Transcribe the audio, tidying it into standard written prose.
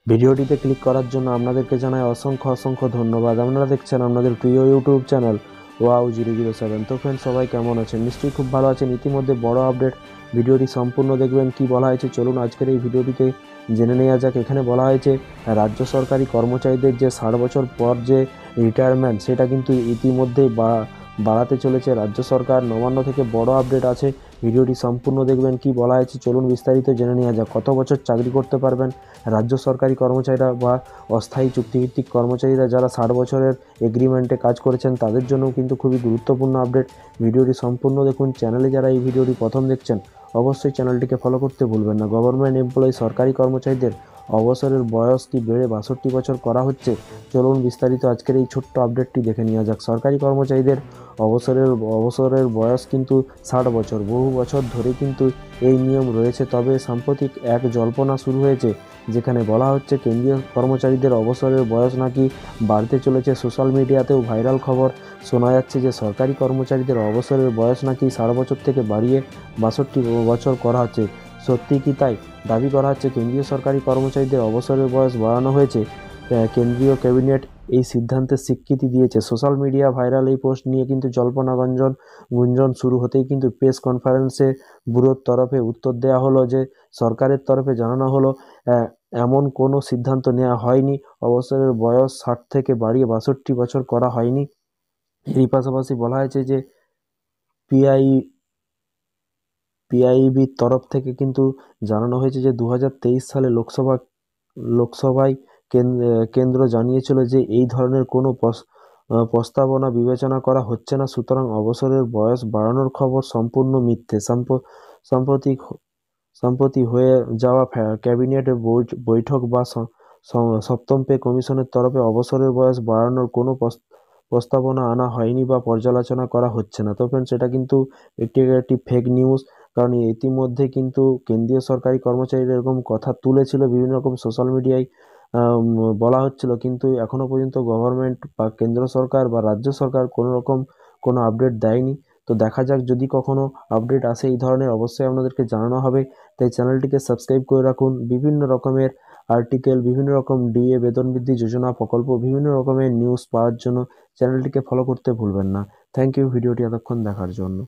ভিডিওটিতে ক্লিক করার জন্য আপনাদেরকে জানাই অসংখ্য অসংখ্য ধন্যবাদ। আপনারা দেখছেন আপনাদের প্রিয় ইউটিউব চ্যানেল wow007। তো ফ্রেন্ড, সবাই কেমন আছেন? নিশ্চয়ই খুব ভালো আছেন। ইতিমধ্যে বড় আপডেট, ভিডিওটি সম্পূর্ণ দেখবেন। কি বলা হয়েছে চলুন আজকের এই ভিডিওটিতে জেনে নেওয়া যাক। এখানে বলা হয়েছে রাজ্য সরকারি কর্মচারীদের যে 60 বছর পর যে রিটায়ারমেন্ট, সেটা কিন্তু ইতিমধ্যেই বাড়াতে চলেছে রাজ্য সরকার। নবান্ন থেকে বড় আপডেট আছে, ভিডিওটি সম্পূর্ণ দেখবেন। কি বলা হয়েছে চলুন বিস্তারিত জেনে নেওয়া যাক। কত বছর চাকরি করতে পারবেন রাজ্য সরকারি কর্মচারীরা বা অস্থায়ী চুক্তিভিত্তিক কর্মচারীরা যারা 60 বছরের এগ্রিমেন্টে কাজ করেছেন, তাদের জন্য কিন্তু খুবই গুরুত্বপূর্ণ আপডেট। ভিডিওটি সম্পূর্ণ দেখুন। চ্যানেলে যারা এই ভিডিওটি প্রথম দেখছেন, অবশ্যই চ্যানেলটিকে ফলো করতে ভুলবেন না। গভর্নমেন্ট এমপ্লয়ি সরকারি কর্মচারীদের অবসরের বয়স কি বেড়ে 62 বছর করা হচ্ছে? চলুন বিস্তারিত আজকের এই ছোট্ট আপডেটটি দেখে নেওয়া যাক। সরকারি কর্মচারীদের অবসরের বয়স কিন্তু 60 বছর। বহু বছর ধরে কিন্তু এই নিয়ম রয়েছে, তবে সাম্প্রতিক এক জল্পনা শুরু হয়েছে, যেখানে বলা হচ্ছে কেন্দ্রীয় কর্মচারীদের অবসরের বয়স নাকি বাড়তে চলেছে। সোশ্যাল মিডিয়াতেও ভাইরাল খবর শোনা যাচ্ছে যে সরকারি কর্মচারীদের অবসরের বয়স নাকি 60 বছর থেকে বাড়িয়ে 62 বছর করা হচ্ছে। সত্যি কি তাই? দাবি করা হচ্ছে কেন্দ্রীয় সরকারি কর্মচারীদের অবসরের বয়স বাড়ানো হয়েছে। কেন্দ্রীয় ক্যাবিনেট এই সিদ্ধান্তের স্বীকৃতি দিয়েছে। সোশ্যাল মিডিয়া ভাইরাল এই পোস্ট নিয়ে কিন্তু জল্পনা গুঞ্জন শুরু হতেই কিন্তু প্রেস কনফারেন্সে ব্যুরোর তরফে উত্তর দেওয়া হলো যে সরকারের তরফে জানানো হলো এমন কোনো সিদ্ধান্ত নেওয়া হয়নি। অবসরের বয়স 60 থেকে বাড়িয়ে 62 বছর করা হয়নি। এরই পাশাপাশি বলা হয়েছে যে পিআই পিআইবির তরফ থেকে কিন্তু জানানো হয়েছে যে 2023 সালে লোকসভায় কেন্দ্র জানিয়েছিল যে এই ধরনের কোনো প্রস্তাবনা বিবেচনা করা হচ্ছে না। সুতরাং অবসরের বয়স বাড়ানোর খবর সম্পূর্ণ মিথ্যে। সাম্প্রতিক সম্প্রতি হয়ে যাওয়া ক্যাবিনেট বৈঠক বা সপ্তম পে কমিশনের তরফে অবসরের বয়স বাড়ানোর কোনো প্রস্তাবনা আনা হয়নি বা পর্যালোচনা করা হচ্ছে না। তো ফ্রেন্ডস, এটা কিন্তু একটি ফেক নিউজ। কারণ ইতিমধ্যে কিন্তু কেন্দ্রীয় সরকারি কর্মচারীরা এরকম কথা তুলেছিল, বিভিন্ন রকম সোশ্যাল মিডিয়ায় বলা হচ্ছিল, কিন্তু এখনো পর্যন্ত গভর্নমেন্ট বা কেন্দ্র সরকার বা রাজ্য সরকার কোনো রকম কোনো আপডেট দেয়নি। তো দেখা যাক, যদি কখনো আপডেট আসে এই ধরনের, অবশ্যই আপনাদেরকে জানানো হবে। তাই চ্যানেলটিকে সাবস্ক্রাইব করে রাখুন। বিভিন্ন রকমের আর্টিকেল, বিভিন্ন রকম ডিএ বেতন বৃদ্ধি যোজনা প্রকল্প, বিভিন্ন রকমের নিউজ পাওয়ার জন্য চ্যানেলটিকে ফলো করতে ভুলবেন না। থ্যাংক ইউ ভিডিওটি এতক্ষণ দেখার জন্য।